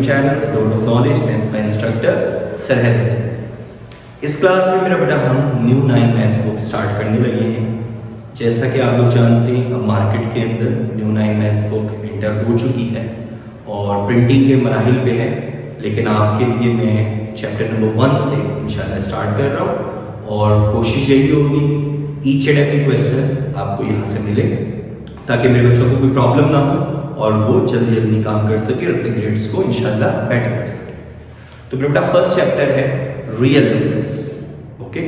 YouTube channel The Road of Knowledge maths का instructor सरहद हसन। इस क्लास में मेरा बेटा हम न्यू 9 मैथ्स बुक स्टार्ट करने लगे हैं। जैसा कि आप लोग जानते हैं अब मार्केट के अंदर न्यू 9 मैथ्स बुक इंटर हो चुकी है और प्रिंटिंग के मराहिल पे है, लेकिन आपके लिए मैं चैप्टर नंबर 1 से इंशाल्लाह स्टार्ट कर रहा हूँ और कोशिश यही होगी ईच एंड एवरी क्वेश्चन आपको यहाँ से मिले ताकि मेरे बच्चों को कोई प्रॉब्लम ना हो और वो जल्दी जल्दी काम कर सके और अपने ग्रेड्स को इंशाल्लाह बेटर कर सके। तो मेरा बेटा फर्स्ट चैप्टर है रियल नंबर्स। ओके,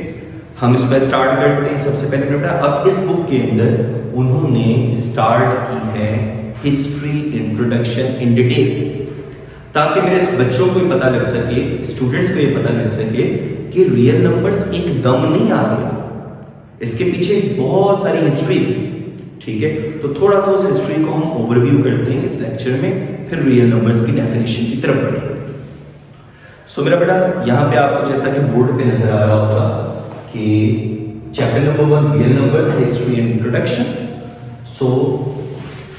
हम इसको स्टार्ट करते हैं। सबसे पहले मेरा बेटा अब इस बुक के अंदर उन्होंने स्टार्ट की है हिस्ट्री इंट्रोडक्शन इन डिटेल, ताकि मेरे बच्चों को पता लग सके, स्टूडेंट्स को ये पता लग सके कि रियल नंबर्स एकदम नहीं आ गया, इसके पीछे बहुत सारी हिस्ट्री थी। ठीक है, तो थोड़ा सा उस हिस्ट्री को हम ओवरव्यू करते हैं इस लेक्चर में, फिर रियल नंबर्स की डेफिनेशन की तरफ बढ़ेंगे। सो मेरा बेटा यहाँ पे आपको जैसा कि बोर्ड पे नजर आ रहा होगा कि chapter number 1 real numbers history and introduction. So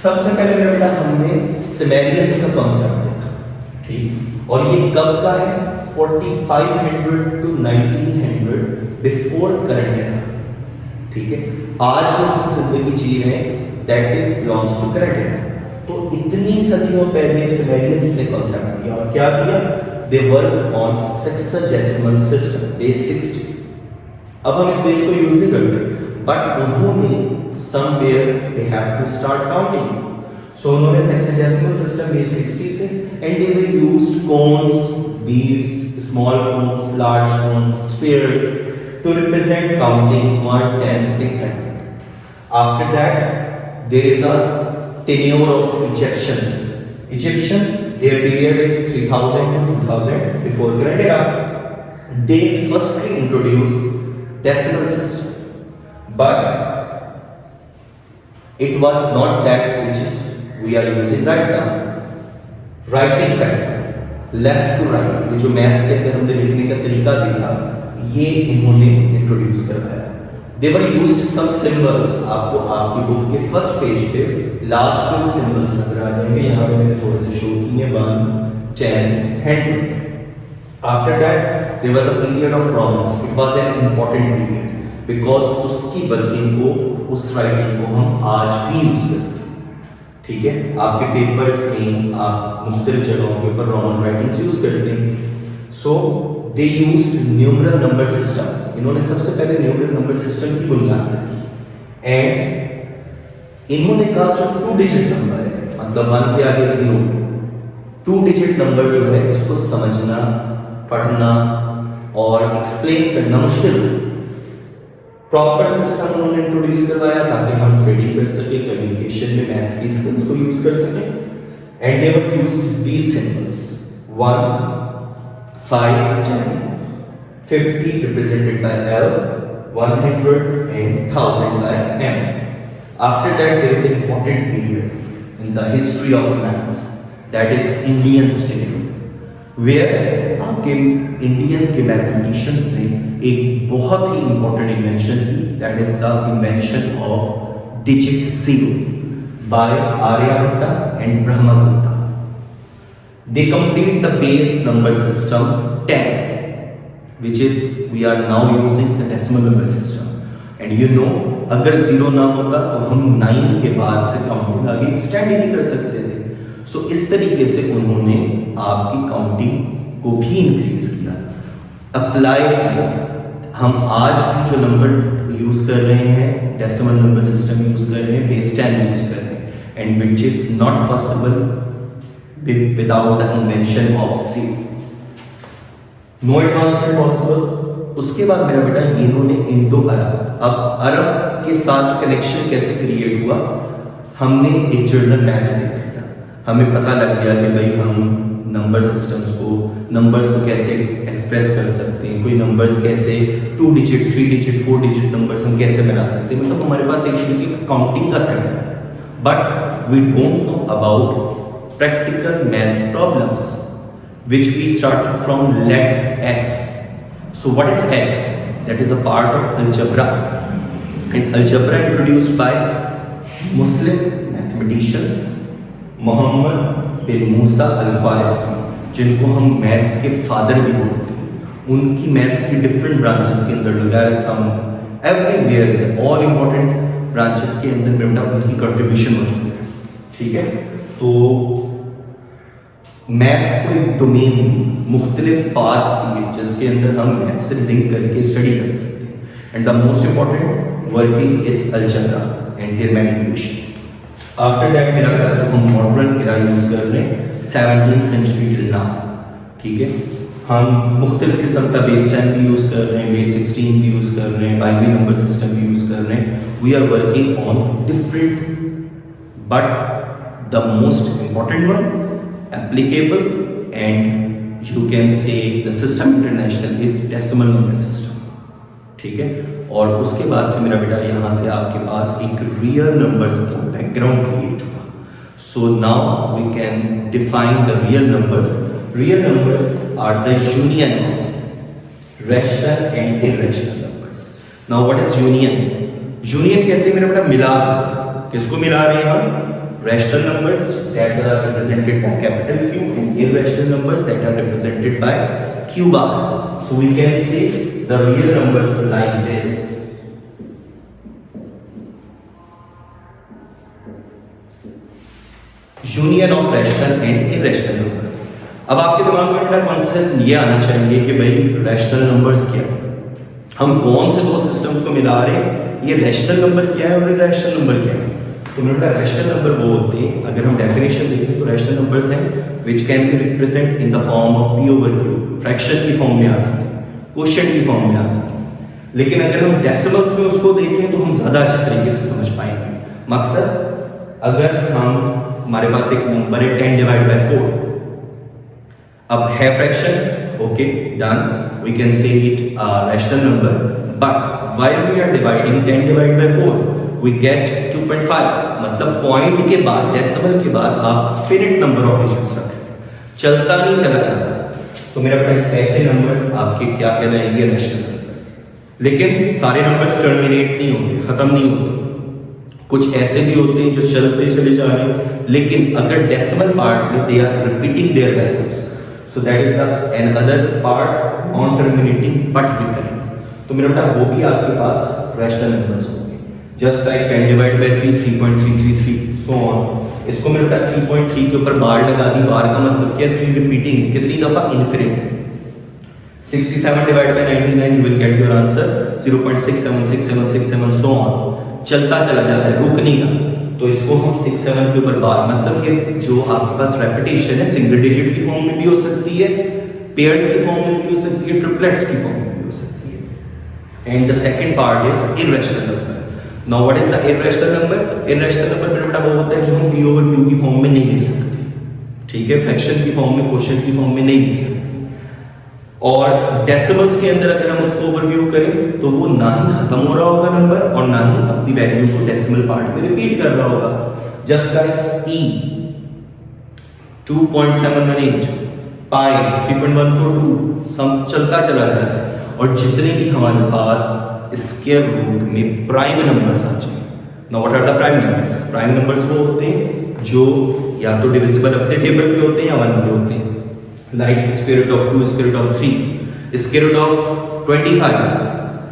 सबसे पहले मेरा बेटा हमने सिमेरियंस का कॉन्सेप्ट देखा, ठीक, और ये कब का है 4500 to 1900 बिफोर करंट एरा। ठीक है, आज जो हम जिंदगी जी रहे हैं that is belongs to current era. तो इतनी सदियों पहले सिमेरियंस ने कॉन्सेप्ट दिया और क्या दिया, they work on sexagesimal system, base 60। अब हम इस बेस को यूज नहीं करते, बट उन्होंने somewhere they have to start counting. So उन्होंने सेक्साडेसिमल सिस्टम बेस 60 से and they were used cones, beads, small cones, large cones, spheres to represent countings 1, 10, 600. After that, there is a tenure of Egyptians. Egyptians, their period is 3000 to 2000 before current era. They firstly introduced decimal system, but it was not that which is we are using right now. Writing pattern, left to right, ये जो maths के अंदर हमने लिखने का तरीका देखा, ये इन्होंने इंट्रोड्यूस करवाया। दे वर यूज्ड सम सिंबल्स, आपको आपकी बुक के फर्स्ट पेज पे लास्ट 2 सिंबल्स नजर आ जाएंगे, यहाँ पे मैंने थोड़े से शो किए 1, 10, 100। After that there was a period of Romans, it was an important period because उसकी वर्किंग को, उस राइटिंग को हम आज भी यूज करते हैं। ठीक है, आपके पेपर्स में आप मुख्तलिफ जगहों के ऊपर रोमन राइटिंग्स यूज करते हैं। सो they used numeral number system, इन्होंने सबसे पहले न्यूमरल नंबर सिस्टम की बुनियाद रखी एंड इन्होंने कहा जो 2 डिजिट नंबर है, मतलब 1 के आगे 0, 2 डिजिट नंबर जो है इसको समझना, पढ़ना और एक्सप्लेन करना मुश्किल है। प्रॉपर सिस्टम उन्होंने इंट्रोड्यूस करवाया ताकि हम ट्रेडिंग कर सके, कम्युनिकेशन में मैथ्स की स्किल्स को यूज कर सके। And they were used these symbols 1, 5, 10, 50 represented by L, 100 and 1000 by M. After that there is an important period in the history of maths, that is Indian tenure, where आपके Indian के mathematicians ने एक बहुत ही important invention की, that is the invention of digit 0 by Aryabhatta and Brahmagupta. They complete the base number system 10, which is we are now using the decimal number system. And you know, अगर 0 ना होता तो हम 9 के बाद से counting आगे एक्सटेंड ही नहीं कर सकते थे। सो इस तरीके से उन्होंने आपकी काउंटिंग को भी इंक्रीज किया, अप्लाई किया। हम आज भी जो नंबर यूज कर रहे हैं, डेसिमल नंबर सिस्टम यूज कर रहे हैं, बेस 10 यूज कर रहे हैं, and which is not possible without the invention of C. No advancement possible. उसके बाद मेरा बेटा ये इन्होंने इंडो अरब, अब अरब के साथ कनेक्शन कैसे क्रिएट हुआ, हमने एक जर्नल मैथ्स देख लिया, हमें पता लग गया कि भाई हम नंबर सिस्टम्स को, नंबर्स को कैसे एक्सप्रेस कर सकते हैं, कोई नंबर्स कैसे 2 डिजिट, 3 डिजिट, 4 डिजिट नंबर्स हम कैसे बना सकते हैं, मतलब हमारे पास एक तरीके का काउंटिंग का सेट है। But we don't know about practical maths problems which we started from let x. So what is x? That is a part of algebra, and algebra introduced by Muslim mathematicians Muhammad bin Musa al-Khwarizmi, जिनको हम maths के father भी बोलते हैं, उनकी maths की different branches के अंदर लगाया हम एवरीवेयर ऑल इम्पोर्टेंट ब्रांचेस के अंदर बेटा उनकी कंट्रीब्यूशन मौजूद है। ठीक है, तो मैथ्स को एक डोमेन दी, मुख्तलिफ पार्ट्स दिए जिसके अंदर हम मैथ्स से लिंक करके स्टडी कर सकते हैं। And the most important working is algebra and their manipulation. After that मेरा जो हम मॉडर्न एरा यूज कर रहे हैं 17th सेंचुरी टिल नाउ। ठीक है, हम मुख्तलिफ किस्म का बेस 10 भी यूज़ कर रहे हैं, बेस 16 भी यूज़ कर रहे हैं, बाइनरी नंबर सिस्टम भी यूज़ कर रहे हैं। We are working on different but the most important one applicable and you can say the system international is decimal number system. ठीक है, और उसके बाद से मेरा बेटा यहाँ से आपके पास एक रियल नंबर्स का बैकग्राउंड क्रिएट हुआ। So now we can define the real numbers. Real numbers are the union of rational and irrational numbers. Now what is union? Union कहते हैं मेरा बेटा मिला। किसको मिला रहे हैं हम? Rational numbers that are represented by capital Q and irrational numbers that are represented by Q bar. So we can say the real numbers like this. Union of rational and irrational numbers. अब आपके दिमाग में बेटा concept ये आना चाहिए कि भाई रैशनल नंबर्स क्या है, हम कौन से दो सिस्टम्स को मिला रहे हैं, ये रैशनल नंबर क्या है और इरैशनल नंबर क्या है। तो मेरा बेटा रैशनल नंबर वो होते हैं, अगर हम डेफिनेशन देखें तो रैशनल नंबर्स हैं which can be represent in the form of P over Q, fraction की फॉर्म में आ सकते हैं, क्वोशिएंट की फॉर्म में आ सकते हैं। लेकिन अगर हम डेसिमल्स में उसको देखें तो हम ज़्यादा अच्छे तरीके से समझ पाएंगे। मकसद अगर हम हमारे पास एक नंबर है 10 डिवाइड बाई 4, अब है fraction, okay done, we can say it rational number, but while we are dividing 10 divide by 4 we get 2.5, मतलब पॉइंट के बाद डेसिमल के बाद आप फिनिट नंबर ऑफ डिजिट्स रख रहे हैं, चलता नहीं चला जाता। तो मेरा बेटा ऐसे नंबर्स आपके क्या कहलाएंगे? Rational numbers. लेकिन सारे नंबर्स टर्मिनेट नहीं होते, खत्म नहीं होते, कुछ ऐसे भी होते हैं जो चलते चले जा रहे हैं, लेकिन अगर डेसिमल पार्ट में they are repeating their values, so that is the another part non terminating but recurring। तो मेरा बेटा वो भी आपके पास रैशनल नंबर्स होंगे, just like 10 divide bye 3 3.333 so on. इसको मेरा बेटा 3.3 के ऊपर बार लगा दी, बार का मतलब क्या? 3 रिपीटिंग, कितनी दफा? Infinite. 67 divide by 99 you will get your answer 0.676767 so on, चलता चला जाता है, रुक नहीं रहा। तो इसको हम 6-7 के ऊपर बार, मतलब कि जो आपके पास रेपिटेशन है सिंगल डिजिट की फॉर्म में भी हो सकती है, पेयर्स की फॉर्म में भी हो सकती है, ट्रिपलेट्स की फॉर्म में भी हो सकती है। And the second part is irrational number. Now what is the irrational number? Irrational number मेरा बेटा वो होता है जो हम p ओवर q की फॉर्म में नहीं लिख सकते। ठीक है, फ्रैक्शन की फॉर्म में, क्वोशिएंट की फॉर्म में नहीं लिख सकते। और डेसिमल्स के अंदर अगर हम उसको ओवरव्यू करें तो वो ना ही खत्म हो रहा होगा नंबर और ना ही अपनी वैल्यू को डेसिमल पार्ट में रिपीट कर रहा होगा। जस्ट लाइक e 2.718 पाई 3.142 सम चलता चला जाता है, और जितने भी हमारे पास स्क्वायर रूट में प्राइम नंबर्स आ जाए। Now what are the prime numbers? Prime numbers वो होते हैं जो या तो डिविजिबल अपने टेबल पे होते हैं या 1 पे होते हैं, like square root of 2, square root of 3, square root of 25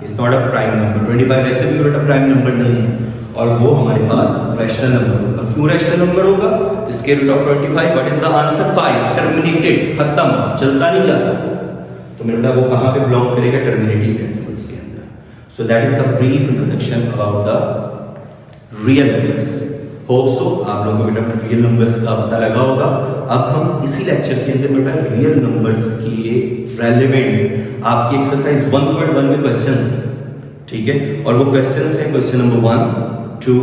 is not a prime number। 25 वैसे भी बेटा प्राइम नंबर नहीं है, और वो हमारे पास रैशनल नंबर होगा। क्यों रैशनल नंबर होगा? square root of 25, what is the answer? 5, terminated, खत्म, चलता नहीं जाता। तो मेरा बेटा वो कहाँ पे बिलोंग करेगा? टर्मिनेटिंग डेसिमल्स के अंदर। सो that is the brief introduction about the real numbers. Hope so आप लोगों को बेटा रियल नंबर्स का पता लगा होगा। अब हम इसी लेक्चर के अंदर बेटा रियल नंबर्स के रेलेवेंट आपकी एक्सरसाइज 1.1 में क्वेश्चंस हैं, ठीक है, और वो क्वेश्चंस हैं क्वेश्चन नंबर 1, 2,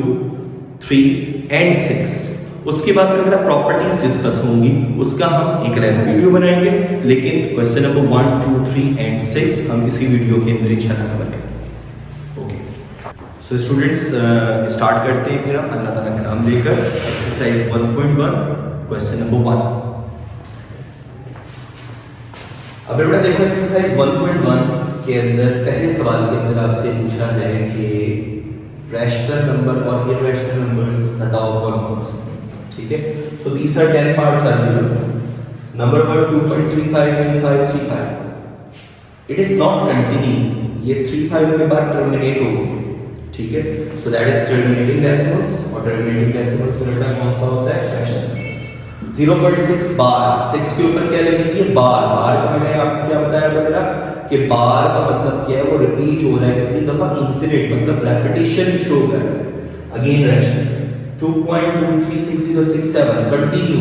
3 एंड 6। उसके बाद में बेटा प्रॉपर्टीज डिस्कस होंगी, उसका हम एक अलग वीडियो बनाएंगे, लेकिन क्वेश्चन नंबर 1, 2, 3 एंड 6 हम इसी वीडियो के अंदर इंशाल्लाह कवर करेंगे। सो स्टूडेंट्स स्टार्ट करते हैं फिर हम अल्लाह ताला का नाम लेकर एक्सरसाइज 1.1 क्वेश्चन नंबर 1। अब बेटा देखो एक्सरसाइज 1.1 के अंदर पहले सवाल के अंदर आपसे पूछा है कि रैशनल नंबर और इररेशनल नंबर्स बताओ कौन कौन से, ठीक है। So these are 10 parts are given number one 2.353535, it is not continue, ये 35 के बाद टर्मिनेट होगी, ठीक है, so that is terminating decimals, और टर्मिनेटिंग डेसिमल्स में बेटा कौन सा होता है, फ्रैक्शन। 0.6 बार, 6 के ऊपर क्या लगेगी, बार, बार का मैंने आपको क्या बताया था बेटा कि बार का मतलब क्या है, वो रिपीट हो रहा है कितनी दफा, इन्फिनिट, मतलब रेपिटेशन शो कर रहा है। Again rational 2.236067 continue,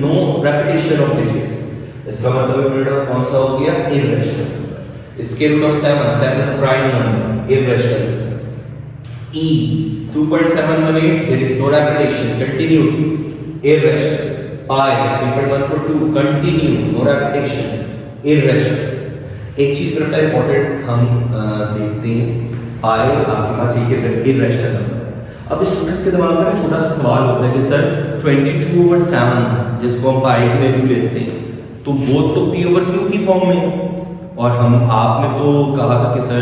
no repetition of digits, इसका मतलब बेटा कौन सा हो गया, irrational. Square root of 7, 7 is a prime number, irrational. E 2.718, there is no repetition, continue, irrational. Pi 3.142, continue, no repetition, irrational. एक चीज पर इंपॉर्टेंट हम देखते हैं, पाई आपके पास एक इररेशनल नंबर है। अब स्टूडेंट्स के दिमाग में ना छोटा सा सवाल होता है कि सर 22/7 जिसको हम पाई की वैल्यू लेते हैं तो वो तो p/q की फॉर्म में, और हम आपने तो कहा था कि सर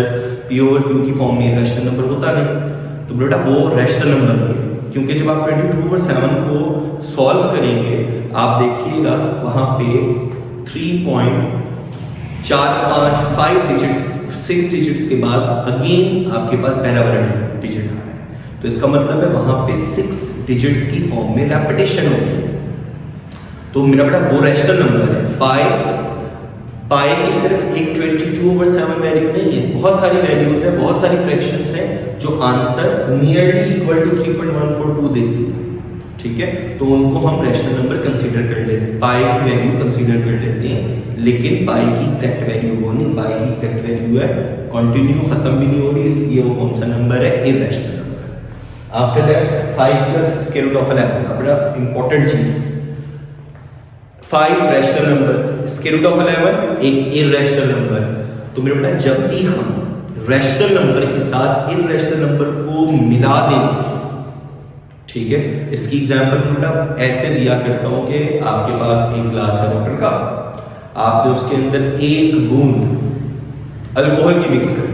p/q की फॉर्म में रैशनल नंबर होता नहीं, तो बेटा वो रैशनल नंबर है, क्योंकि जब आप 22/7 को सॉल्व करेंगे आप देखिएगा वहां पे 3.455 डिजिट्स, 6 डिजिट्स के बाद अगेन आपके पास पहला वाला डिजिट आ रहा है, तो इसका मतलब है वहां पे 6 डिजिट्स की फॉर्म में रेपिटेशन हो गई है, तो मेरा बेटा वो रैशनल नंबर है। पाई की सिर्फ एक 22/7 वैल्यू नहीं है, बहुत सारी वैल्यूज है, बहुत सारी फ्रैक्शंस हैं जो आंसर नियरली इक्वल टू 3.142 देती है, ठीक है, तो उनको हम रैशनल नंबर कंसीडर कर लेते हैं, पाई की वैल्यू कंसीडर कर लेते हैं, लेकिन पाई की एग्जैक्ट वैल्यू वो नहीं, पाई की एग्जैक्ट वैल्यू है कंटिन्यू, खत्म भी नहीं हो रही, इसलिए वो कौन सा नंबर है, irrational number. After that 5 plus square root of 11, बड़ा इंपॉर्टेंट चीज, 5 rational number, square root of 11 एक इररेशनल नंबर, तो मेरे बेटा जब भी हम रैशनल नंबर के साथ इररेशनल नंबर को मिला देंगे, ठीक है, इसकी एग्जांपल बेटा ऐसे दिया करता हूं कि आपके पास एक ग्लास है वाटर का, आपने उसके अंदर एक बूंद अल्कोहल की मिक्स कर दी,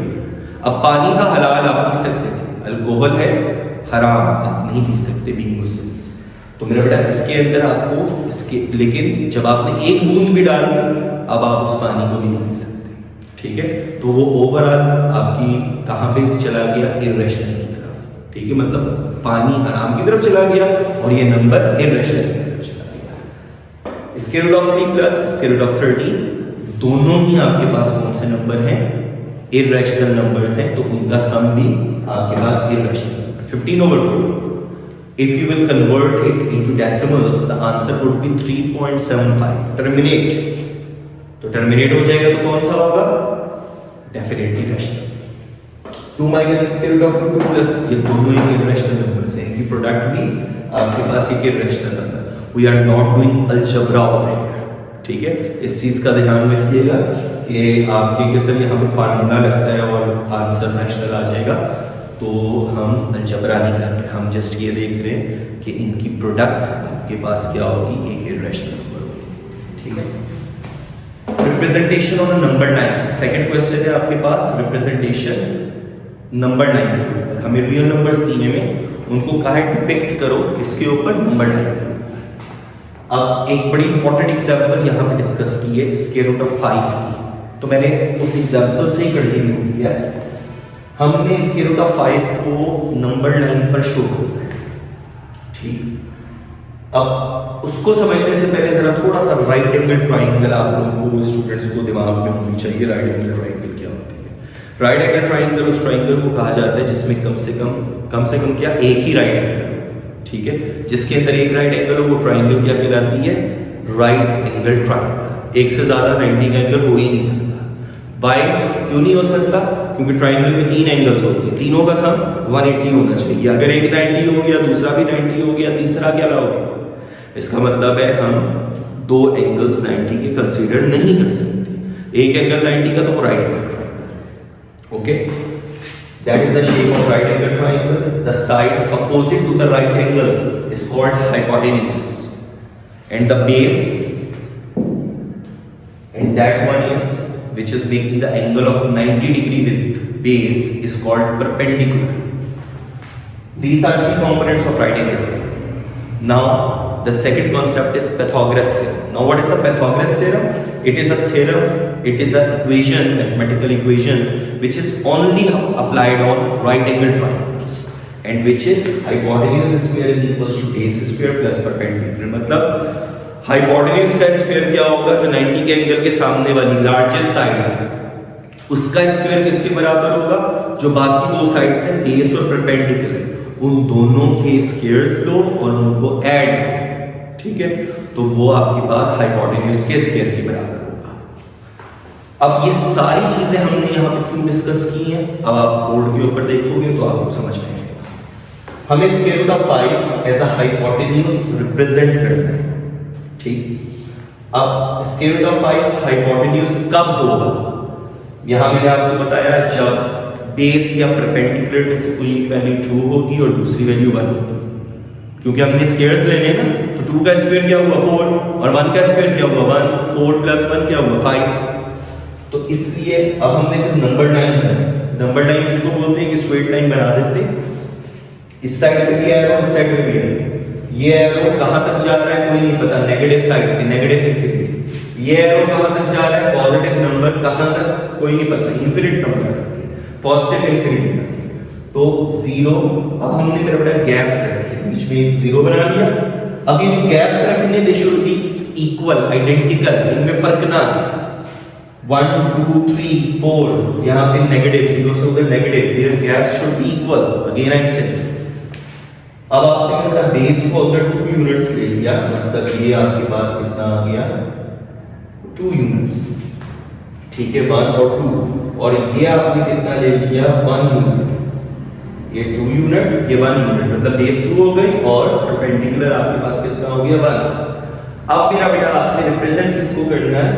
अब पानी का हलाल आप पी सकते थे, अल्कोहल है हराम, आप नहीं पी सकते बीइंग मुस्लिम्स, तो मेरा बेटा इसके अंदर आपको इसके, लेकिन जब आपने एक बूंद भी डाल दी अब आप उस पानी को भी नहीं पी सकते, ठीक है, तो वो ओवरऑल आपकी कहां पे चला गया, इररेशनल की तरफ, ठीक है, मतलब पानी हराम की तरफ चला गया और ये नंबर इररेशनल की तरफ चला गया। Square root of 3 plus square root of 13 दोनों ही आपके पास कौन से नंबर हैं, इररेशनल नंबर्स हैं, तो उनका सम भी आपके पास irrational. 15/4, if you will convert it into decimals the answer would be 3.75, terminate, तो टर्मिनेट हो जाएगा तो कौन सा होगा, definitely rational. 2 minus square root of 2 plus, ये दोनों ही इररेशनल नंबर्स हैं, इनकी प्रोडक्ट भी आपके पास एक irrational number. We are not doing algebra over here, ठीक है, इस चीज का ध्यान रखिएगा कि आपके के सर यहाँ पे फार्मूला लगता है और आंसर रैशनल आ जाएगा, तो हम अलजेब्रा नहीं कर रहे, हम जस्ट ये देख रहे हैं कि इनकी प्रोडक्ट आपके पास क्या होगी, एक इररेशनल नंबर होगी, ठीक है। Representation of number 9, second question है आपके पास, रिप्रेजेंटेशन नंबर 9 के ऊपर, हमें रियल नंबर्स दिए में उनको कहा है डिपिक्ट करो किसके ऊपर, नंबर 9 के ऊपर। अब एक बड़ी इंपॉर्टेंट एग्जांपल यहाँ पे डिस्कस की है स्क्वायर रूट ऑफ 5 की, तो मैंने उस एग्जांपल से ही कंटिन्यू किया, हमने स्क्वायर रूट ऑफ 5 को नंबर 9 पर शो करना है, ठीक। अब उसको समझने से पहले जरा थोड़ा सा राइट एंगल ट्राइंगल आप लोगों को, स्टूडेंट्स को दिमाग में होनी चाहिए, राइट एंगल ट्राइंगल क्या होती है। राइट एंगल ट्राइंगल उस ट्राइंगल को कहा जाता है जिसमें कम से कम क्या, एक ही राइट एंगल, ठीक है, जिसके अंदर एक राइट एंगल हो वो ट्राइंगल क्या कहलाती है, राइट एंगल ट्राइंगल। एक से ज्यादा 90 का एंगल हो ही नहीं सकता। बाय क्यों नहीं हो सकता, क्योंकि ट्राइंगल में 3 एंगल्स होते हैं, तीनों का सम 180 होना चाहिए, अगर एक 90 हो गया दूसरा भी 90 हो गया तीसरा क्या लाओगे, इसका मतलब है हम 2 एंगल्स 90 के कंसीडर नहीं कर सकते, एक एंगल 90 का तो वो right angle triangle, okay, that is the shape of right angle triangle, the side opposite to the right angle is called hypotenuse and the base and that one is which is making the angle of 90 degree with base is called perpendicular. These are key components of right angle triangle. Now the second concept is Pythagoras theorem. Now what is the Pythagoras theorem? It is a theorem, it is an equation, mathematical equation which is only applied on right angle triangles and which is hypotenuse square is equals to base square plus perpendicular. मतलब hypotenuse का square क्या होगा, जो 90 के angle के सामने वाली largest side है उसका स्क्वायर किसके बराबर होगा, जो बाकी दो साइड्स हैं बेस और परपेंडिकुलर उन दोनों के स्क्वायर्स लो और उनको ऐड करो, ठीक है, तो वो आपके पास हाइपोटेन्यूज के स्क्वायर के बराबर होगा। अब ये सारी चीजें हमने यहाँ पे क्यों डिस्कस की हैं, अब आप बोर्ड के ऊपर देखोगे तो आपको समझ में आएगा। हमें square root of 5 as a hypotenuse represent करना है, ठीक। अब स्क्वायर रूट ऑफ 5 हाइपोटेन्यूज कब होगा, यहां मैंने आपको बताया जब बेस या परपेंडिकुलर में से कोई एक वैल्यू 2 होगी और दूसरी वैल्यू 1 होगी, क्योंकि हमने स्क्वायर्स लेने हैं ना, तो 2 का स्क्वायर क्या हुआ 4 और 1 का स्क्वायर क्या हुआ 1, 4 प्लस 1 क्या हुआ 5। तो इसलिए अब हमने जब नंबर लाइन बनाई, नंबर लाइन इसको बोलते हैं कि स्ट्रेट लाइन बना देते हैं, इस साइड पे भी एरो इस साइड पे भी एरो, ये एरो कहां तक जा रहा है कोई नहीं पता, नेगेटिव साइड पे नेगेटिव इंफिनिटी, ये एरो कहां तक जा रहा है पॉजिटिव नंबर कहां तक कोई नहीं पता, इंफिनिट नंबर पॉजिटिव इंफिनिटी, तो 0। अब हमने मेरा बड़ा गैप्स रखे, बीच में एक 0 बना लिया। अब ये जो गैप्स रखने they should be equal, identical, इनमें फर्क ना, 1 2 3 4 यहां पे नेगेटिव 0 से उधर negative, there gaps should be equal, again I said. अब आपने मेरा बेस को अगर 2 यूनिट्स ले लिया, मतलब ये आपके पास कितना आ गया 2 यूनिट्स, ठीक है, 1 और 2, और ये आपने कितना ले लिया 1 यूनिट, ये 2 यूनिट ये 1 यूनिट, मतलब बेस 2 हो गई और परपेंडिकुलर आपके पास कितना हो गया 1। अब मेरा बेटा आपने रिप्रेजेंट किसको करना है,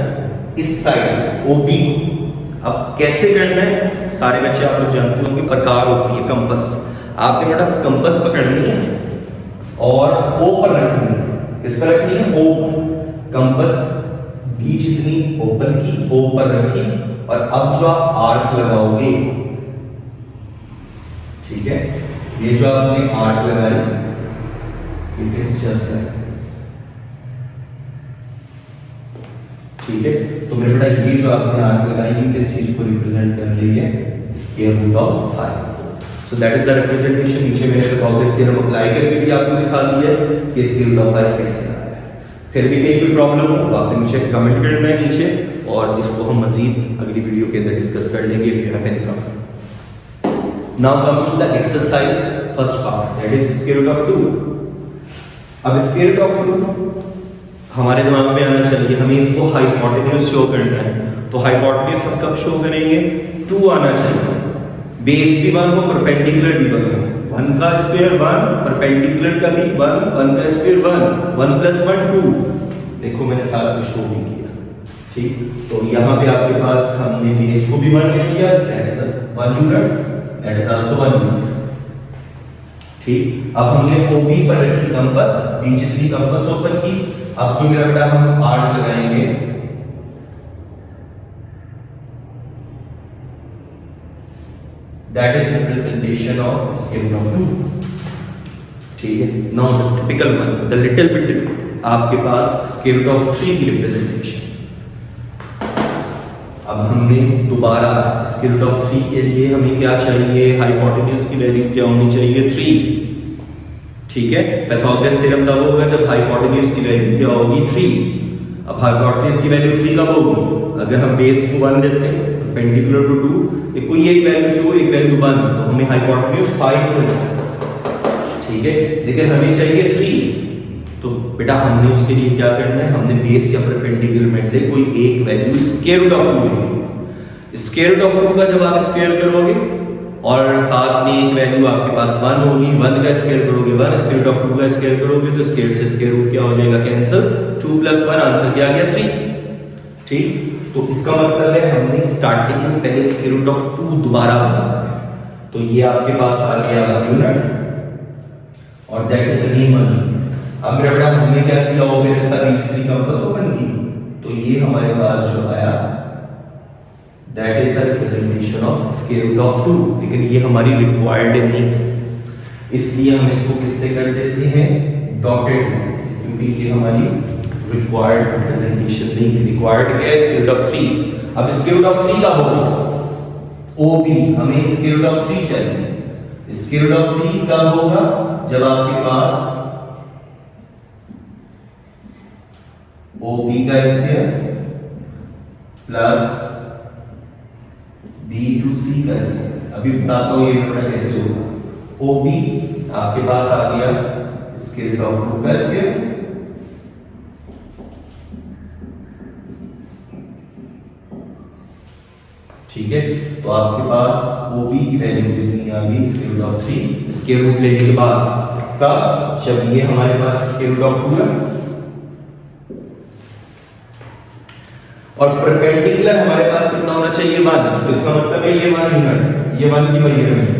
इस साइड OB को। अब कैसे करना है, सारे बच्चे आप लोग जानते होंगे प्रकार होती है कंपास, आपने बेटा कंपास पकड़नी है और O पर रखनी है, किस पर रखनी है O, कंपास बीच इतनी ओपन की O पर रखी, और अब जो आप आर्क लगाओगे, ठीक है, ये जो आपने आर्क लगाई it is just like this, ठीक है। तो मेरे बेटा ये जो आपने आर्क लगाई है किस चीज को रिप्रेजेंट कर रही है, square root of 5। So that is the representation. नीचे मैंने पाइथागोरस थ्योरम अप्लाई करके भी आपको दिखा दिया है कि स्क्वायर रूट ऑफ 5 कैसे आ रहा है। फिर भी कहीं कोई प्रॉब्लम हो तो आपने नीचे कमेंट करना है नीचे, और इसको हम मजीद अगली वीडियो के अंदर डिस्कस कर लेंगे if you have any problem. Now comes to the exercise first part, that is square root of 2. अब square root of 2 हमारे दिमाग में आना चाहिए, हमें इसको हाइपोटेन्यूज शो करना है, तो हाइपोटेन्यूज हम कब शो करेंगे, 2 आना चाहिए, बेस भी 1 हो परपेंडिकुलर भी 1 हो, 1 का स्क्वायर 1, परपेंडिकुलर का भी 1, 1 का स्क्वायर 1, 1 प्लस 1 2। देखो मैंने सारा कुछ शो भी किया, ठीक। तो यहाँ पे आपके पास हमने बेस को भी 1 ले लिया, that is 1 unit, that is also 1 unit, ठीक। अब हमने OB पर रखी कंपास, बीच इतनी कंपास ओपन की। अब जो मेरा बेटा हम आर्क लगाएंगे, that is representation of square root of 2, ठीक है। now the typical one, the little bit आपके पास square root of 3 की रिप्रेजेंटेशन। अब हमने दोबारा square root of 3 के लिए हमें क्या चाहिए, हाइपोटेन्यूज की वैल्यू क्या होनी चाहिए 3, ठीक है। पाइथागोरस थ्योरम तब होगा जब हाइपोटेन्यूज की वैल्यू क्या होगी 3। अब हाइपोटेन्यूज की वैल्यू 3 कब होगी, अगर हम बेस को 1 देते हैं परपेंडिकुलर टू 2, कोई एक वैल्यू 2 एक वैल्यू 1, तो हमें हाइपोटेन्यूज 5 मिलेगा, ठीक है। लेकिन हमें चाहिए 3, तो बेटा हमने उसके लिए क्या करना है, हमने बेस या परपेंडिकुलर में से कोई एक वैल्यू स्क्वायर रूट ऑफ 2 लेंगे। स्क्वायर रूट ऑफ 2 का जब आप स्क्वायर करोगे और साथ में एक वैल्यू आपके पास 1 होगी, 1 का स्क्वायर करोगे 1, स्क्वायर रूट ऑफ 2 का स्क्वायर करोगे तो स्क्वायर से स्क्वायर रूट क्या हो जाएगा कैंसिल, 2 प्लस 1 आंसर क्या आ गया 3, ठीक। तो इसका मतलब है हमने स्टार्टिंग में पहले स्क्वायर रूट ऑफ 2 दोबारा बनाना है, तो ये आपके पास आ गया 1 यूनिट और दैट इज अगेन 1 यूनिट। अब मेरा बेटा हमने क्या किया, वो मेरे का बीच में कंपास ओपन की, तो ये हमारे पास जो आया that is the representation of square root of 2, लेकिन ये हमारी रिक्वायर्ड नहीं, इसलिए हम इसको किससे कर देते हैं, डॉटेड लाइन से, क्योंकि ये हमारी रिक्वायर्ड रिप्रेजेंटेशन नहीं, रिक्वायर्ड क्या है, स्क्वायर रूट ऑफ 3। अब स्क्वायर रूट ऑफ 3 का होगा OB, हमें स्क्वायर रूट ऑफ 3 चाहिए। स्क्वायर रूट ऑफ 3 कब होगा, जब आपके पास OB का square plus B to C का स्क्वायर। अभी बताता हूं ये बेटा कैसे होगा। OB आपके पास आ गया स्क्वायर रूट ऑफ 2 का स्क्वायर ठीक है, तो आपके पास OB की वैल्यू कितनी आ गई, square root of 3 square root लेने के बाद कब, जब ये हमारे पास स्क्वायर रूट ऑफ 2 है और परपेंडिकुलर हमारे पास कितना होना चाहिए 1, तो इसका मतलब है ये 1 यूनिट, ये 1 की मेजरमेंट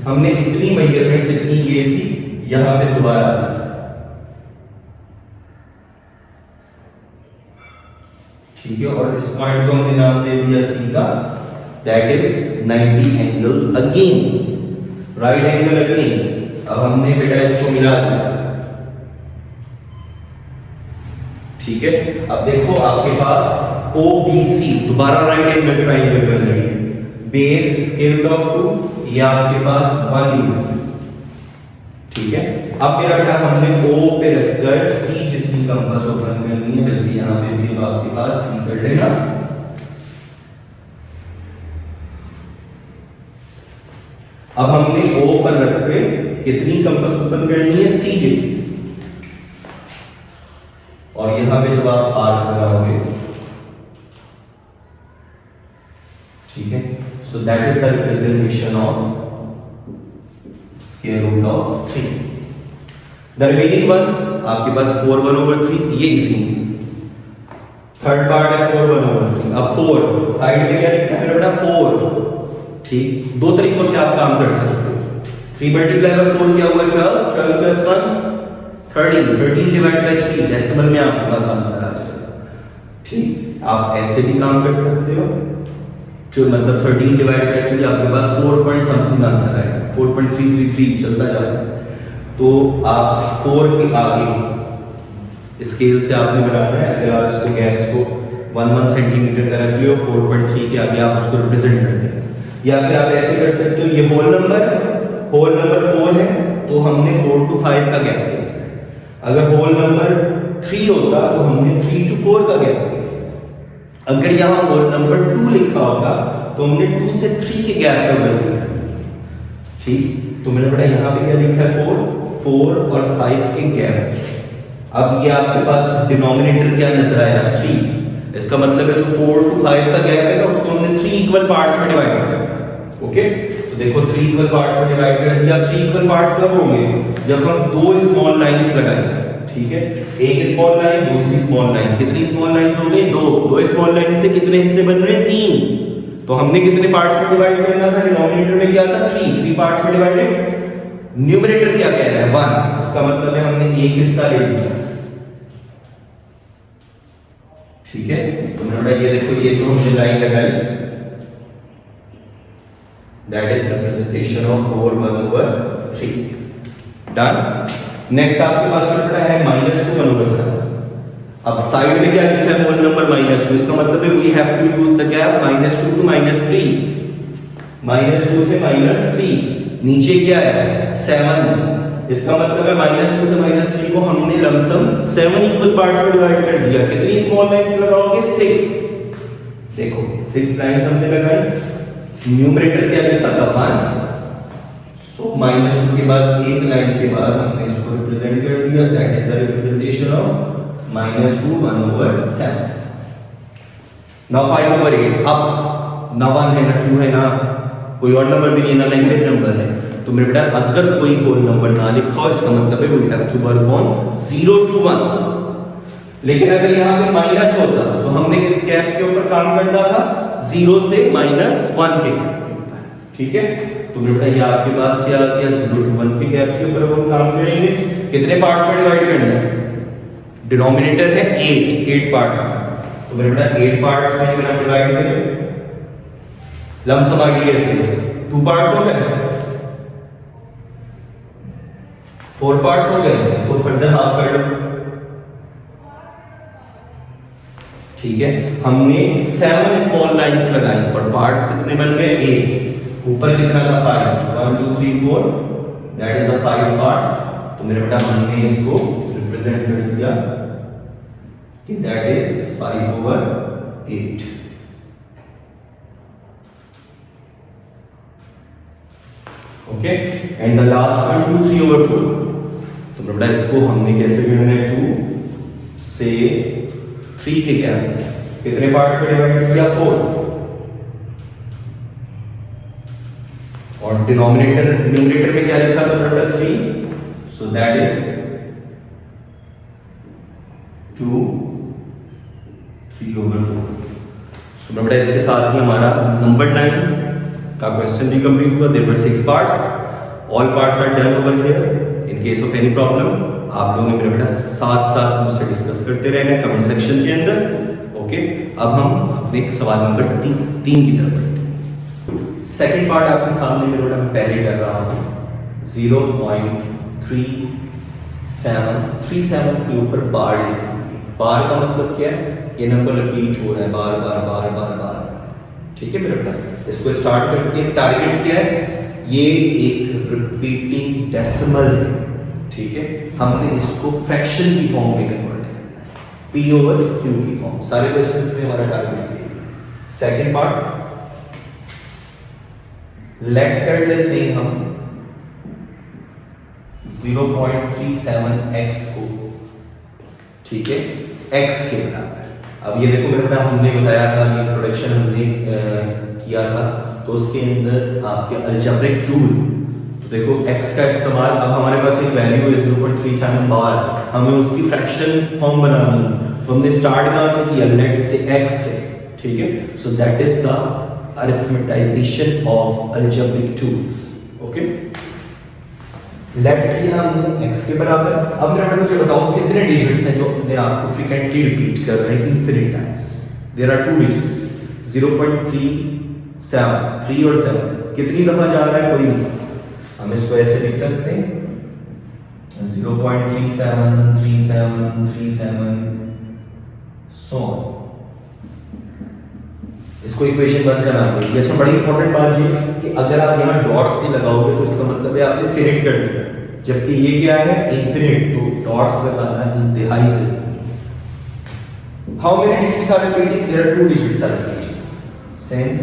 हमने इतनी मेजरमेंट जितनी ये थी यहां पे दोबारा ठीक है, और इस पॉइंट को हमने नाम दे दिया C का, that is 90 angle again, right angle again. अब हमने बेटा इसको मिला दिया ठीक है। अब देखो आपके पास OBC दोबारा राइट एंगल ट्रायंगल बन रही है, बेस स्क्वायर रूट ऑफ 2, ये आपके पास 1 यूनिट ठीक है। अब मेरा बेटा हमने O पे रखकर C जितनी कंपास ओपन करनी है, बल्कि यहां पे भी अब आपके पास C कर लेना। अब हमने O पर रख के कितनी कंपास ओपन करनी है, C जितनी, और यहां पे जब आप आर्क लगाओगे ठीक है, so that is the representation of square root of 3। The remaining one आपके पास 4/3, ये इसी थर्ड पार्ट है 4/3। अब 4 साइड में क्या लिखा है मेरा बेटा 4 ठीक, दो तरीकों से आप काम कर सकते हो। 3 मल्टीप्लाई बाय 4 क्या हुआ 12, 12 प्लस 1 13, 13 डिवाइड बाय 3 डेसिमल में आपके पास आंसर आ जाएगा ठीक। आप ऐसे भी काम कर सकते हो, जो मतलब 13 डिवाइड बाय 3 आपके पास 4 पॉइंट समथिंग आंसर आएगा, 4.333 चलता जाएगा। तो आप 4 के आगे स्केल से आपने बनाना है, अगर आप इसको गैप्स को 1 सेंटीमीटर का रख लियो, 4.3 के आगे आप उसको रिप्रेजेंट कर दें, या फिर आप ऐसे कर सकते हो, ये होल नंबर 4 है तो हमने 4 to 5 का गैप दिया, अगर होल नंबर 3 होता तो हमने 3 to 4 का गैप दिया, अगर यहां होल नंबर 2 लिखा होगा तो हमने 2 से 3 के गैप पे गलती कर दी ठीक। तो मैंने बेटा यहां पे क्या लिखा है 4 और 5 के गैप। अब ये आपके पास डिनोमिनेटर क्या नजर आया 3, इसका मतलब है जो 4 to 5 का गैप है ना उसको हमने 3 इक्वल पार्ट्स में डिवाइड कर दिया ओके। तो देखो 3 इक्वल पार्ट्स में डिवाइड कर दिया। 3 इक्वल पार्ट्स कब होंगे, जब हम दो स्मॉल लाइंस लगाएंगे ठीक है, एक स्मॉल लाइन दूसरी स्मॉल लाइन। कितनी स्मॉल लाइंस हो गई, दो स्मॉल लाइन से कितने हिस्से बन रहे हैं 3, तो हमने कितने पार्ट्स में डिवाइड करना था, डिनोमिनेटर में क्या था 3 पार्ट्स में डिवाइडेड, न्यूमरेटर क्या कह रहा है 1, इसका मतलब है हमने एक हिस्सा ले लिया ठीक है। तो मैंने ये देखो ये जो हमने लाइन लगाई that is representation of 4/3 done. Next आपके पास बेटा है -2/7। अब साइड में क्या लिखा है होल नंबर -2, इसका मतलब है we have to use the gap -2 to -3, -2 से -3, नीचे क्या है 7, इसका मतलब है -2 से -3 को हमने लमसम 7 इक्वल पार्ट्स में डिवाइड कर दिया। कितनी स्मॉल लाइंस लगाओगे 6, देखो 6 लाइंस हमने लगाई, न्यूमरेटर क्या लिखा था 1, सो -2 के बाद एक लाइन के बाद हमने इसको रिप्रेजेंट कर दिया, that is the representation of -2/7। Now 5/8, अब ना 1 है ना 2 है ना कोई और नंबर भी नहीं, ना नेगेटिव नंबर है, तो मेरे बेटा अगर कोई होल नंबर ना लिखा हो इसका मतलब है we have to work on 0 to 1। लेकिन अगर यहाँ पे माइनस होता तो हमने किस गैप के ऊपर काम करना था, 0 से -1 के गैप के ऊपर ठीक है। तो मेरे बेटा ये आपके पास क्या आ गया 0 to 1 के गैप के ऊपर हम काम करेंगे। कितने पार्ट्स में डिवाइड करना है, डिनोमिनेटर है 8 पार्ट्स, तो मेरे बेटा 8 पार्ट्स में मेरा डिवाइड करें, लमसम आइडिया से 2 पार्ट्स हो गए, 4 पार्ट्स हो गए, इसको फर्दर हाफ कर लो ठीक है, हमने 7 स्मॉल लाइंस लगाई और पार्ट्स कितने बन गए 8, ऊपर कितना था 5, 1 2 3 4, दैट इज द 5 पार्ट। तो मेरे बेटा हमने इसको रिप्रेजेंट कर दिया कि that is 5/8। Okay, and the last one 2 3/4। तो मेरे बेटा इसको हमने कैसे गिना है, 2 से 3 के क्या कितने पार्ट्स में डिवाइड किया 4, और डिनोमिनेटर में क्या लिखा था बेटा 3, सो दैट इज 2 3/4। सो बेटा इसके साथ ही हमारा नंबर 9 का क्वेश्चन भी कंप्लीट हुआ। There were 6 parts, all parts are done over here. In case of any problem आप लोगों ने मेरे बेटा साथ साथ मुझसे डिस्कस करते रहना कमेंट सेक्शन के अंदर। ओके, अब हम अपने सवाल नंबर 3 की तरफ बढ़ते हैं। सेकंड पार्ट आपके सामने मेरे बेटा मैं पहले कर रहा हूँ 0.3737 के ऊपर बार लिखिए। बार का मतलब क्या है, ये नंबर रिपीट हो रहा है बार बार बार बार बार। ठीक है मेरे बेटा, इसको स्टार्ट करते हैं। टारगेट क्या है, ये एक रिपीटिंग डेसिमल है। ठीक है, हमने इसको फ्रैक्शन की फॉर्म में कन्वर्ट करना है, p/q की फॉर्म। सारे क्वेश्चंस में हमारा टारगेट ये है। सेकंड पार्ट लेट कर लेते हैं हम 0.37x को, ठीक है, x के बराबर। अब ये देखो मेरे बेटा हमने बताया था, ये इंट्रोडक्शन हमने किया था, तो उसके अंदर आपके अलजेब्रिक टूल, तो देखो x का इस्तेमाल, अब हमारे पास एक वैल्यू है 0.37 बार, हमें उसकी फ्रैक्शन फॉर्म बनानी है, तो हमने स्टार्ट कहां से किया, लेट्स से x से। ठीक है, so that is the arithmetization of algebraic tools. Okay, let किया हमने x के बराबर। अब मेरे बेटा मुझे बताओ कितने डिजिट्स हैं जो अपने आप को फ्रीक्वेंटली रिपीट कर रहे हैं infinite times. There are 2 digits 0.37, 3 और 7 कितनी दफा जा रहा है, कोई नहीं। हम इसको ऐसे लिख सकते हैं 0.37 37 37 सो इसको इक्वेशन 1 का नाम दीजिए। अच्छा, बड़ी इंपॉर्टेंट बात ये कि अगर आप यहाँ डॉट्स नहीं लगाओगे तो इसका मतलब है आपने फिनिट कर दिया, जबकि ये क्या है इनफिनिट, तो डॉट्स लगाना इंतहाई से। How many digits are repeating, there are 2 digits are repeating, since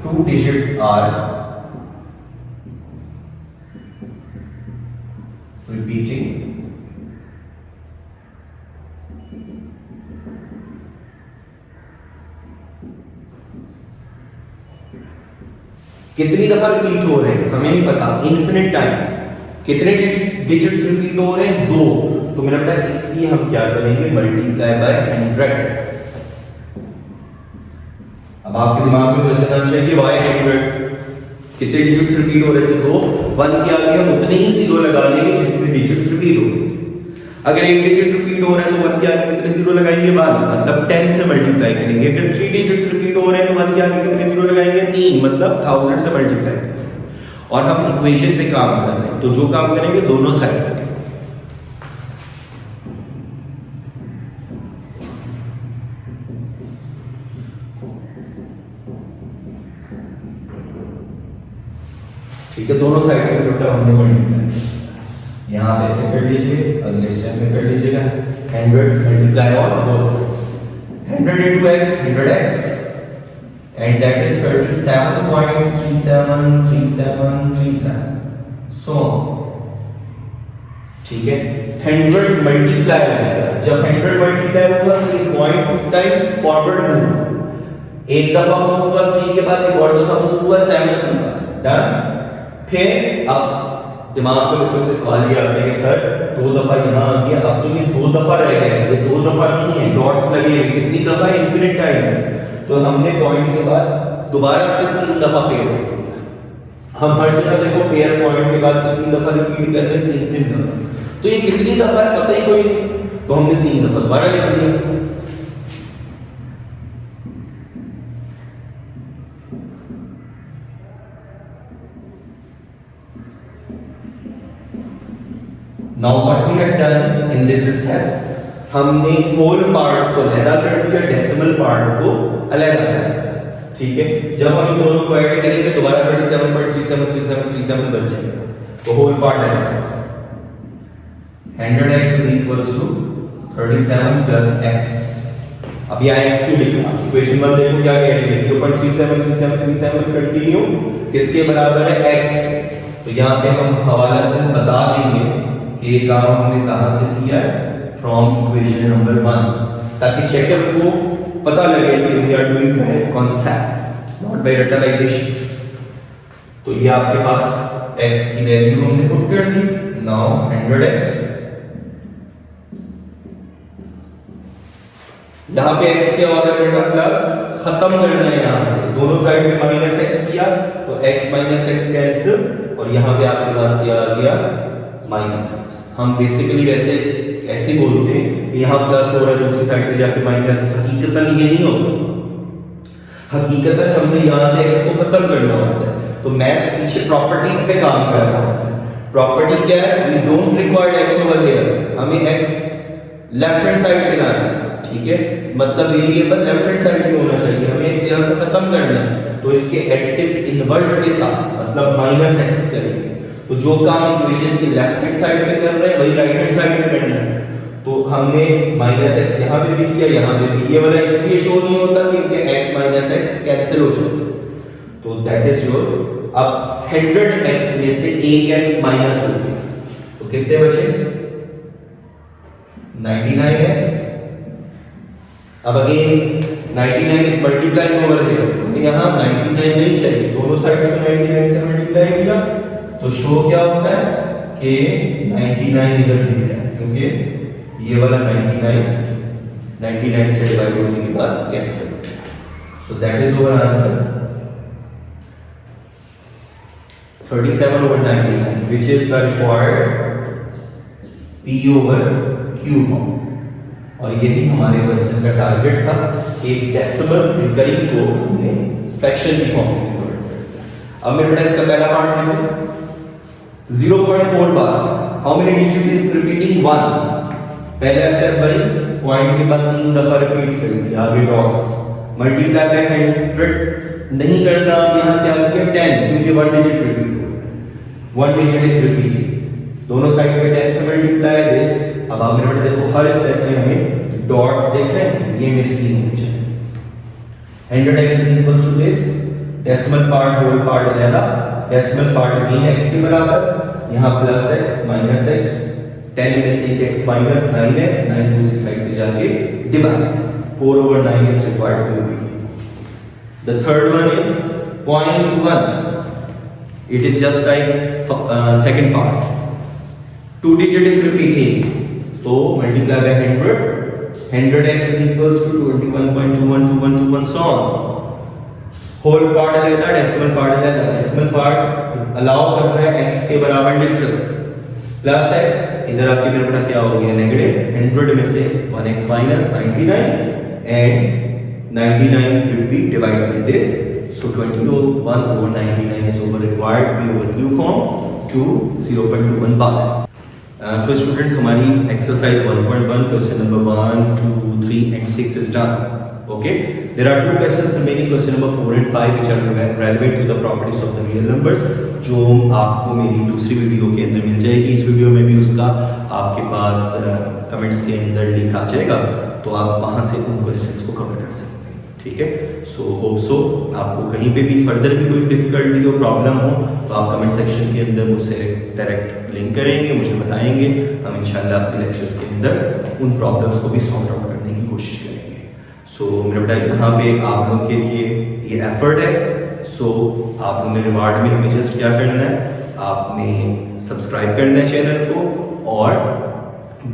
2 digits are repeating, कितनी दफा रिपीट हो रहे हैं हमें नहीं पता, इनफिनिट टाइम्स। कितने डिजिट्स रिपीट हो रहे हैं, 2। तो मेरा बेटा इसलिए हम क्या करेंगे, मल्टीप्लाई बाय 100। अब आपके दिमाग में क्वेश्चन आना चाहिए वाई 100, कितने डिजिट्स रिपीट हो रहे थे, 2। 1 के आगे हम उतने ही जीरो लगा लेंगे जितने डिजिट्स रिपीट हो रहे थे। अगर एक डिजिट रिपीट हो रहा है तो 1 के आगे कितने जीरो लगाएंगे, 1, मतलब 10 से मल्टीप्लाई करेंगे। अगर 3 डिजिट्स रिपीट हो रहे हैं तो 1 के आगे कितने जीरो लगाएंगे, 3, मतलब 1000 से मल्टीप्लाई करेंगे। और हम इक्वेशन पे काम कर रहे हैं, तो जो काम करेंगे दोनों साइड पे। ठीक है, दोनों साइड पे टोटल हमने मल्टीप्लाई, यहाँ पे ऐसे कर लीजिए, अगले स्टेप में कर लीजिएगा 100 multiply on both sides, 100 into x 100x, and that is 37.373737 so ठीक है। 100 मल्टीप्लाई होगा, जब 100 मल्टीप्लाई होगा तो ये पॉइंट 2 टाइम्स फॉरवर्ड मूव, एक दफा मूव हुआ 3 के बाद एक और दफा मूव हुआ 7 के बाद, डन। फिर अब दिमाग में बच्चों के सवाल ये आते हैं कि सर 2 दफा यहाँ आ गया, अब तो ये 2 दफा रह गया, ये 2 दफा नहीं है, डॉट्स लगे हैं, कितनी दफा, इनफिनिट टाइम्स है। तो हमने पॉइंट के बाद दोबारा से 3 दफा पेयर कर दिया। हम हर जगह देखो पेयर पॉइंट के बाद कितनी दफा रिपीट कर रहे हैं, 3 दफा। तो ये कितनी दफा है पता ही कोई नहीं, तो हमने 3 दफा दोबारा लिख दिया। Now what we had done in in this step हमने होल पार्ट को अलग कर दिया, डेसिमल पार्ट को अलग कर दिया, ठीक है। जब हम इन दोनों को ऐड करेंगे दोबारा 37.373737 बच जाएगा, तो होल पार्ट अलग। 100x is equals to 37 plus x। अब यहाँ x क्यों लिखा, इक्वेशन 1 देखो क्या कह रही है, 0.373737 कंटिन्यू किसके बराबर है, x। तो यहाँ पे हम हवाला बता देंगे कि ये काम हमने कहाँ से किया है, फ्रॉम इक्वेशन नंबर 1, ताकि चेकर को पता लगे कि we are doing by concept not by रटलाइजेशन। तो ये आपके पास x की वैल्यू हमने पुट कर दी, नाउ 100x, यहाँ पे x के और बेटा प्लस खत्म करना है, यहाँ से दोनों साइड में माइनस x किया तो x माइनस x कैंसिल, और यहाँ पे आपके पास क्या आ गया माइनस x। हम बेसिकली वैसे ऐसे बोलते हैं यहाँ प्लस हो रहा है दूसरी साइड पे जाके माइनस, हकीकतन ये नहीं होता, हकीकतन हमने यहाँ से x को खत्म करना होता है। तो मैथ्स पीछे प्रॉपर्टीज पे काम कर रहा होता है। प्रॉपर्टी क्या है, we don't require x over here, हमें x लेफ्ट हैंड साइड पे लाना है, ठीक है। मतलब वेरिएबल लेफ्ट हैंड साइड पे होना चाहिए, हमें x यहाँ से खत्म करना है, तो इसके एडिटिव इनवर्स के साथ मतलब माइनस x करेंगे। तो जो काम इक्वेशन के लेफ्ट हैंड साइड पे कर रहे हैं वही राइट हैंड साइड पे करना है। तो हमने माइनस x यहाँ पे भी किया, यहाँ पे भी, ये वाला इसलिए शो नहीं होता क्योंकि x माइनस x कैंसिल हो जाता है। तो दैट इज योर, अब 100x में से एक x माइनस हो गया तो कितने बचे 99x। अब again 99 is multiplying over here, तो यहाँ 99 नहीं चाहिए, दोनों साइड से 99 से मल्टीप्लाई किया तो शो क्या होता है कि 99 इधर दिख रहा है, क्योंकि ये वाला 99 से डिवाइड होने के बाद cancel. So that is our answer 37 over 99 which is the required p over q form। और यही हमारे क्वेश्चन का टारगेट था, एक डेसिमल रिकरिंग को हमने फ्रैक्शन की फॉर्म में कन्वर्ट कर दिया। अब मेरे बेटा इसका पहला पार्ट लिखो 0.4 बार, how many digit is repeating 1, पहला स्टेप भाई पॉइंट के बाद 3 दफा रिपीट कर दिया, आगे डॉट्स मल्टीप्लाई बाय 100 नहीं करना, यहाँ क्या किया 10, क्योंकि 1 डिजिट रिपीट हो रहा है, 1 डिजिट इज रिपीटिंग, दोनों साइड पे 10 से मल्टीप्लाई दिस। अब आप मेरे बेटा देखो हर स्टेप में हमें डॉट्स देख रहे हैं, ये मिसिंग होने चाहिए। 100x is equals to this, decimal part whole part अलग, डेसिमल पार्ट भी x के बराबर, यहाँ प्लस x माइनस x, 10 में से एक x माइनस 9x, 9 दूसरी साइड पे जाके divide, 4 over 9 is required to be given। The third one is 0.1, it is just like second part, 2 digit is repeating, तो multiply by 100, 100x is equals to 21.212121 so on। Whole part अलग है, decimal part अलग है, decimal part allow कर रहा है x के बराबर लिख सकते, प्लस x, इधर आपके मेरे बेटा क्या हो गया नेगेटिव, 100 में से 1x minus 99 and 99 will be divided by this, so 21 over 99 is over required p over q form to 0.21 bar। So students, हमारी exercise 1.1 question number 1, 2, 3 and 6 is done। Okay, there are 2 questions remaining, question number 4 and 5 which are relevant to the properties of the real numbers, जो आपको मेरी दूसरी video के अंदर मिल जाएगी। इस video में भी उसका आपके पास कमेंट्स के अंदर लिंक आ जाएगा, तो आप वहाँ से उन क्वेश्चंस को कवर कर सकते हैं, ठीक है। सो होप सो आपको कहीं पे भी फर्दर भी कोई डिफिकल्टी हो, प्रॉब्लम हो, तो आप कमेंट सेक्शन के अंदर मुझसे डायरेक्ट लिंक करेंगे, मुझे बताएंगे, हम इंशाल्लाह अपने लेक्चर्स के अंदर उन प्रॉब्लम्स को भी सॉल्व आउट करने की कोशिश करेंगे। सो मेरा बेटा यहाँ पे आप लोगों के लिए ये एफर्ट है, सो आप लोगों ने रिवार्ड में हमें जस्ट क्या करना है, आपने सब्सक्राइब करना है चैनल को और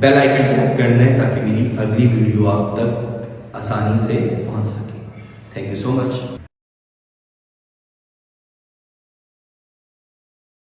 बेल आइकन टैप करना है ताकि मेरी अगली वीडियो आप तक आसानी से पहुँच सके। Thank you so much.